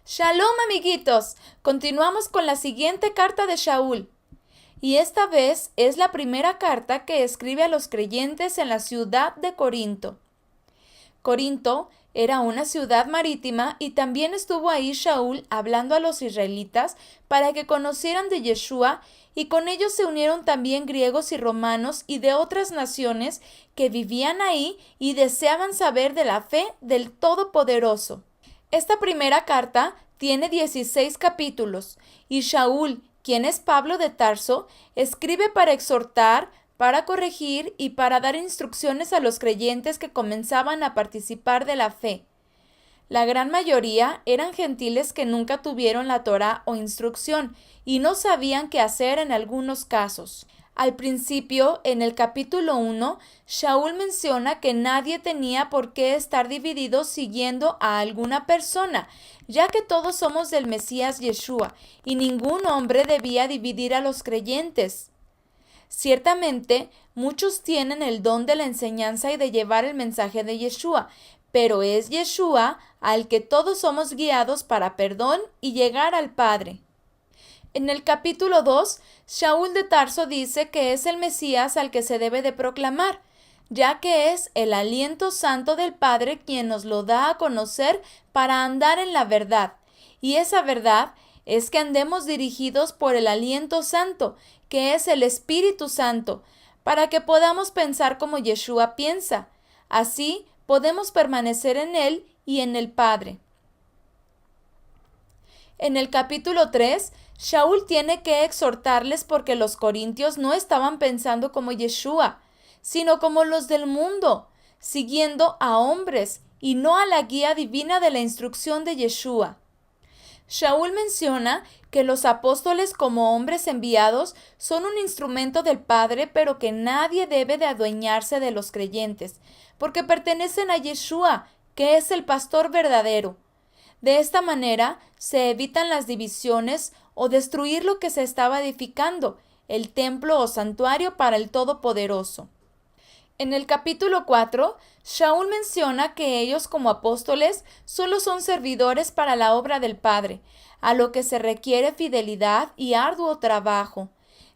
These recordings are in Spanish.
Shalom, amiguitos. Continuamos con la siguiente carta de Shaul. Y esta vez es la primera carta que escribe a los creyentes en la ciudad de Corinto. Corinto era una ciudad marítima y también estuvo ahí Shaul hablando a los israelitas para que conocieran de Yeshua, y con ellos se unieron también griegos y romanos y de otras naciones que vivían ahí y deseaban saber de la fe del Todopoderoso. Esta primera carta tiene 16 capítulos y Shaul, quien es Pablo de Tarso, escribe para exhortar, para corregir y para dar instrucciones a los creyentes que comenzaban a participar de la fe. La gran mayoría eran gentiles que nunca tuvieron la Torá o instrucción y no sabían qué hacer en algunos casos. Al principio, en el capítulo 1, Shaul menciona que nadie tenía por qué estar dividido siguiendo a alguna persona, ya que todos somos del Mesías Yeshua, y ningún hombre debía dividir a los creyentes. Ciertamente, muchos tienen el don de la enseñanza y de llevar el mensaje de Yeshua, pero es Yeshua al que todos somos guiados para perdón y llegar al Padre. En el capítulo 2, Shaul de Tarso dice que es el Mesías al que se debe de proclamar, ya que es el aliento santo del Padre quien nos lo da a conocer para andar en la verdad. Y esa verdad es que andemos dirigidos por el aliento santo, que es el Espíritu Santo, para que podamos pensar como Yeshua piensa. Así podemos permanecer en Él y en el Padre. En el capítulo 3, Shaul tiene que exhortarles porque los corintios no estaban pensando como Yeshua, sino como los del mundo, siguiendo a hombres y no a la guía divina de la instrucción de Yeshua. Shaul menciona que los apóstoles como hombres enviados son un instrumento del Padre, pero que nadie debe de adueñarse de los creyentes, porque pertenecen a Yeshua, que es el pastor verdadero. De esta manera se evitan las divisiones o destruir lo que se estaba edificando, el templo o santuario para el Todopoderoso. En el capítulo 4, Shaul menciona que ellos como apóstoles solo son servidores para la obra del Padre, a lo que se requiere fidelidad y arduo trabajo,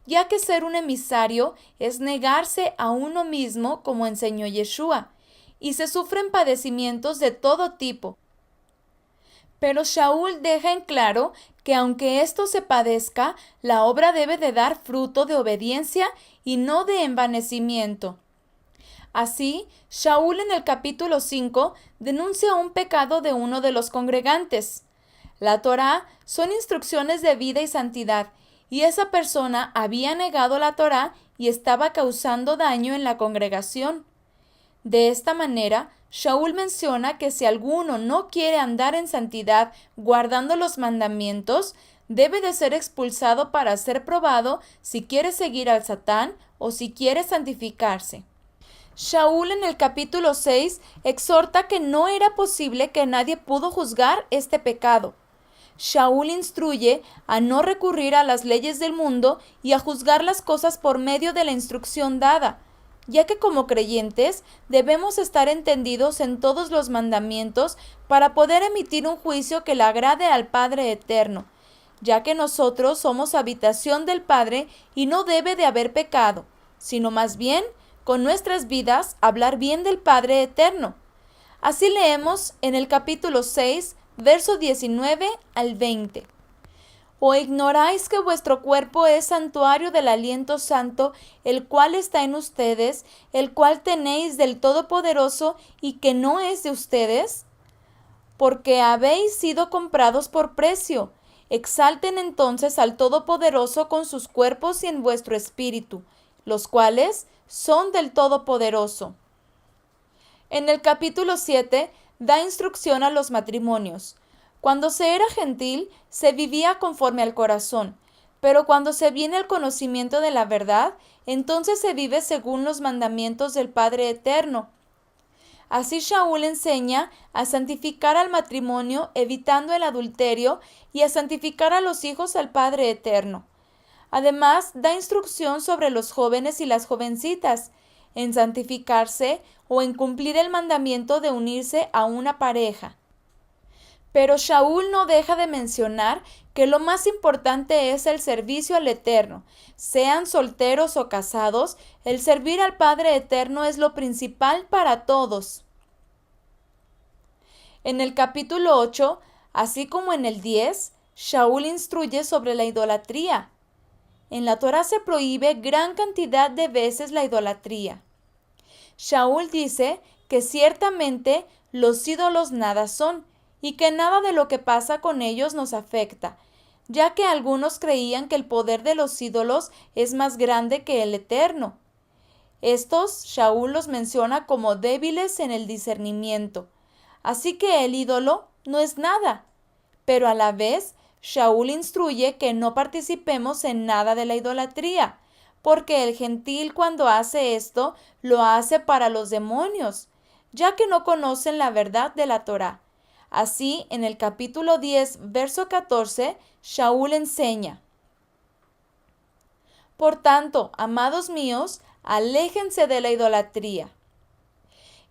ya que ser un emisario es negarse a uno mismo como enseñó Yeshua, y se sufren padecimientos de todo tipo. Pero Shaul deja en claro que aunque esto se padezca, la obra debe de dar fruto de obediencia y no de envanecimiento. Así, Shaul en el capítulo 5 denuncia un pecado de uno de los congregantes. La Torá son instrucciones de vida y santidad, y esa persona había negado la Torá y estaba causando daño en la congregación. De esta manera, Shaul menciona que si alguno no quiere andar en santidad guardando los mandamientos, debe de ser expulsado para ser probado si quiere seguir al Satán o si quiere santificarse. Shaul en el capítulo 6 exhorta que no era posible que nadie pudo juzgar este pecado. Shaul instruye a no recurrir a las leyes del mundo y a juzgar las cosas por medio de la instrucción dada, ya que como creyentes debemos estar entendidos en todos los mandamientos para poder emitir un juicio que le agrade al Padre Eterno, ya que nosotros somos habitación del Padre y no debe de haber pecado, sino más bien con nuestras vidas hablar bien del Padre Eterno. Así leemos en el capítulo 6, verso 19 al 20. ¿O ignoráis que vuestro cuerpo es santuario del aliento santo, el cual está en ustedes, el cual tenéis del Todopoderoso y que no es de ustedes? Porque habéis sido comprados por precio. Exalten entonces al Todopoderoso con sus cuerpos y en vuestro espíritu, los cuales son del Todopoderoso. En el capítulo 7 da instrucción a los matrimonios. Cuando se era gentil, se vivía conforme al corazón, pero cuando se viene el conocimiento de la verdad, entonces se vive según los mandamientos del Padre Eterno. Así Shaul enseña a santificar al matrimonio evitando el adulterio y a santificar a los hijos al Padre Eterno. Además, da instrucción sobre los jóvenes y las jovencitas, en santificarse o en cumplir el mandamiento de unirse a una pareja. Pero Shaul no deja de mencionar que lo más importante es el servicio al Eterno. Sean solteros o casados, el servir al Padre Eterno es lo principal para todos. En el capítulo 8, así como en el 10, Shaul instruye sobre la idolatría. En la Torá se prohíbe gran cantidad de veces la idolatría. Shaul dice que ciertamente los ídolos nada son y que nada de lo que pasa con ellos nos afecta, ya que algunos creían que el poder de los ídolos es más grande que el Eterno. Estos Shaul los menciona como débiles en el discernimiento, así que el ídolo no es nada, pero a la vez Shaul instruye que no participemos en nada de la idolatría, porque el gentil cuando hace esto lo hace para los demonios, ya que no conocen la verdad de la Torá. Así, en el capítulo 10, verso 14, Shaul enseña: Por tanto, amados míos, aléjense de la idolatría.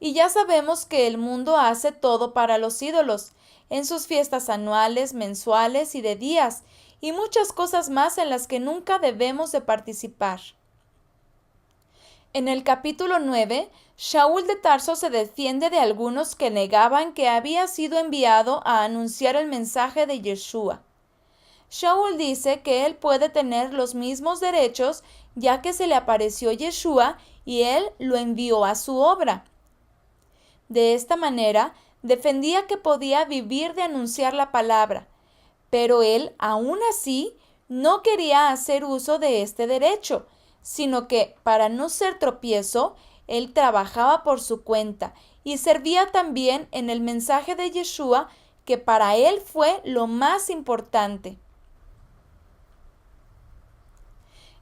Y ya sabemos que el mundo hace todo para los ídolos, en sus fiestas anuales, mensuales y de días, y muchas cosas más en las que nunca debemos de participar. En el capítulo 9, Shaul de Tarso se defiende de algunos que negaban que había sido enviado a anunciar el mensaje de Yeshua. Shaul dice que él puede tener los mismos derechos ya que se le apareció Yeshua y él lo envió a su obra. De esta manera, defendía que podía vivir de anunciar la palabra, pero él, aún así, no quería hacer uso de este derecho, sino que, para no ser tropiezo, él trabajaba por su cuenta y servía también en el mensaje de Yeshua, que para él fue lo más importante.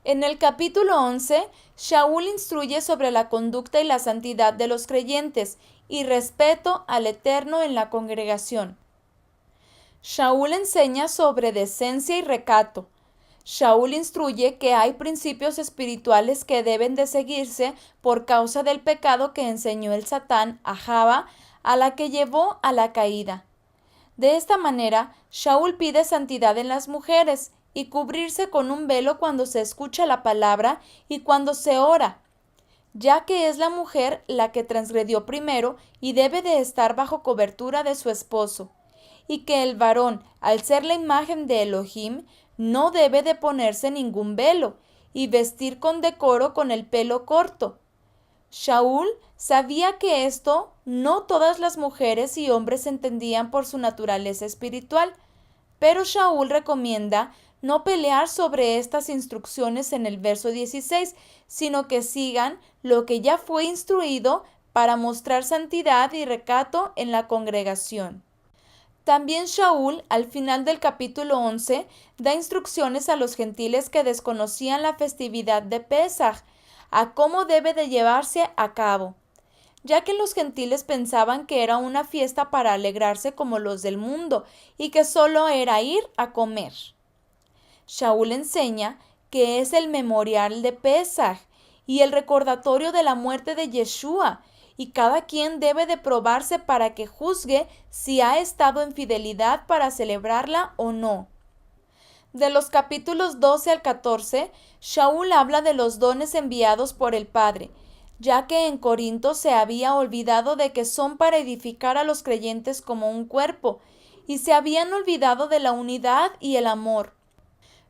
En el capítulo 11, Shaul instruye sobre la conducta y la santidad de los creyentes y respeto al Eterno en la congregación. Shaul enseña sobre decencia y recato. Shaul instruye que hay principios espirituales que deben de seguirse por causa del pecado que enseñó el Satán a Java, a la que llevó a la caída. De esta manera, Shaul pide santidad en las mujeres y cubrirse con un velo cuando se escucha la palabra y cuando se ora, ya que es la mujer la que transgredió primero y debe de estar bajo cobertura de su esposo, y que el varón, al ser la imagen de Elohim, no debe de ponerse ningún velo y vestir con decoro con el pelo corto. Shaul sabía que esto no todas las mujeres y hombres entendían por su naturaleza espiritual, pero Shaul recomienda no pelear sobre estas instrucciones en el verso 16, sino que sigan lo que ya fue instruido para mostrar santidad y recato en la congregación. También Shaul, al final del capítulo 11, da instrucciones a los gentiles que desconocían la festividad de Pesaj, a cómo debe de llevarse a cabo, ya que los gentiles pensaban que era una fiesta para alegrarse como los del mundo y que solo era ir a comer. Shaul enseña que es el memorial de Pesaj y el recordatorio de la muerte de Yeshua, y cada quien debe de probarse para que juzgue si ha estado en fidelidad para celebrarla o no. De los capítulos 12 al 14, Shaul habla de los dones enviados por el Padre, ya que en Corinto se había olvidado de que son para edificar a los creyentes como un cuerpo, y se habían olvidado de la unidad y el amor.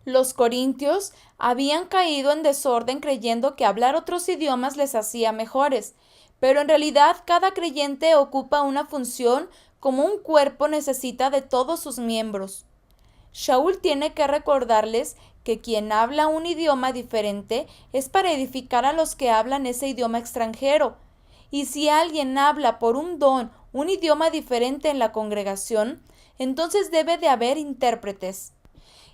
Los corintios habían caído en desorden creyendo que hablar otros idiomas les hacía mejores, pero en realidad cada creyente ocupa una función como un cuerpo necesita de todos sus miembros. Shaul tiene que recordarles que quien habla un idioma diferente es para edificar a los que hablan ese idioma extranjero, y si alguien habla por un don un idioma diferente en la congregación, entonces debe de haber intérpretes.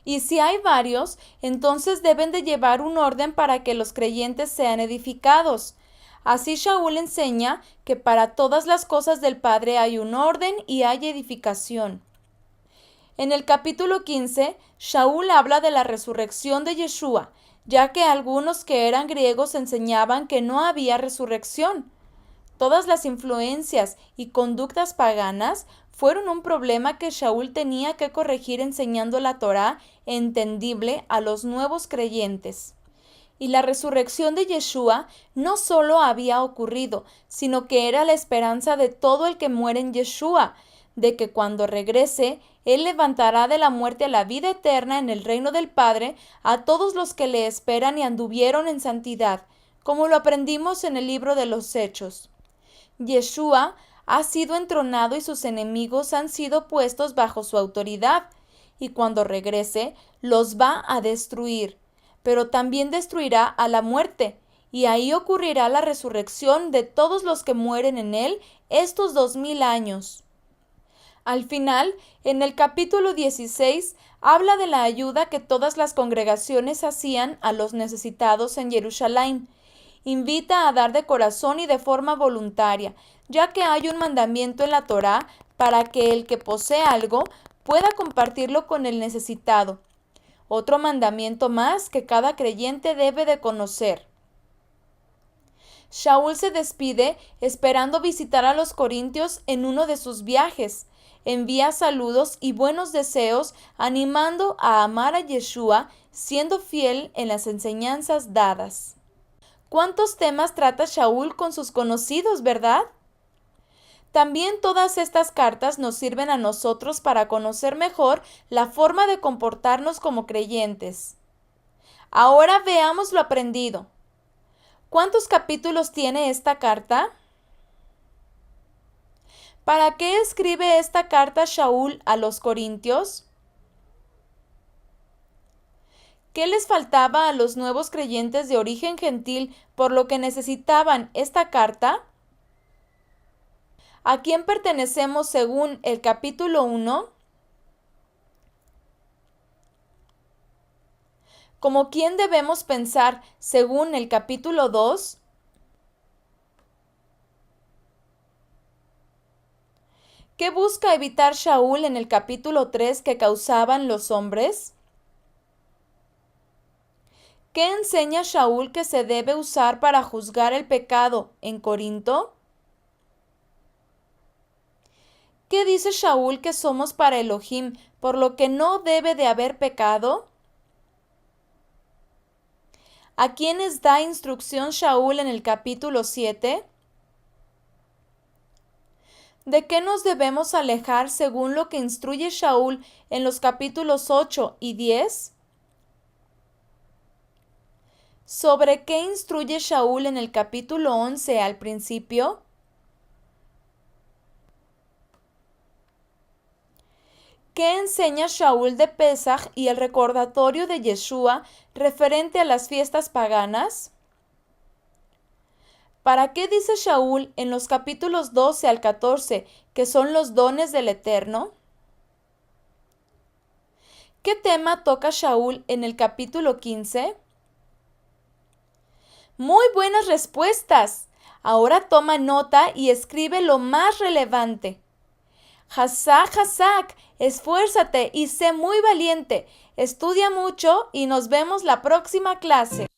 Y si hay varios, entonces deben de llevar un orden para que los creyentes sean edificados. Así Shaul enseña que para todas las cosas del Padre hay un orden y hay edificación. En el capítulo 15, Shaul habla de la resurrección de Yeshua, ya que algunos que eran griegos enseñaban que no había resurrección. todas las influencias y conductas paganas fueron un problema que Shaul tenía que corregir enseñando la Torá entendible a los nuevos creyentes. Y la resurrección de Yeshua no solo había ocurrido, sino que era la esperanza de todo el que muere en Yeshua, de que cuando regrese, Él levantará de la muerte a la vida eterna en el reino del Padre a todos los que le esperan y anduvieron en santidad, como lo aprendimos en el libro de los Hechos. Yeshua ha sido entronado y sus enemigos han sido puestos bajo su autoridad, y cuando regrese, los va a destruir, pero también destruirá a la muerte, y ahí ocurrirá la resurrección de todos los que mueren en él estos 2000 años. Al final, en el capítulo 16, habla de la ayuda que todas las congregaciones hacían a los necesitados en Jerusalén. Invita a dar de corazón y de forma voluntaria, ya que hay un mandamiento en la Torá para que el que posee algo pueda compartirlo con el necesitado. Otro mandamiento más que cada creyente debe de conocer. Shaul se despide esperando visitar a los corintios en uno de sus viajes. Envía saludos y buenos deseos, animando a amar a Yeshua, siendo fiel en las enseñanzas dadas. ¿Cuántos temas trata Shaul con sus conocidos, verdad? También todas estas cartas nos sirven a nosotros para conocer mejor la forma de comportarnos como creyentes. Ahora veamos lo aprendido. ¿Cuántos capítulos tiene esta carta? ¿Para qué escribe esta carta Shaul a los corintios? ¿Qué les faltaba a los nuevos creyentes de origen gentil por lo que necesitaban esta carta? ¿A quién pertenecemos según el capítulo 1? ¿Cómo quién debemos pensar según el capítulo 2? ¿Qué busca evitar Shaul en el capítulo 3 que causaban los hombres? ¿Qué enseña Shaul que se debe usar para juzgar el pecado en Corinto? ¿Qué dice Shaul que somos para Elohim, por lo que no debe de haber pecado? ¿A quiénes da instrucción Shaul en el capítulo 7? ¿De qué nos debemos alejar según lo que instruye Shaul en los capítulos 8 y 10? ¿Sobre qué instruye Shaul en el capítulo 11 al principio? ¿Qué enseña Shaul de Pesaj y el recordatorio de Yeshua referente a las fiestas paganas? ¿Para qué dice Shaul en los capítulos 12 al 14 que son los dones del Eterno? ¿Qué tema toca Shaul en el capítulo 15? Muy buenas respuestas. Ahora toma nota y escribe lo más relevante. Hazak, Hazak, esfuérzate y sé muy valiente. Estudia mucho y nos vemos la próxima clase.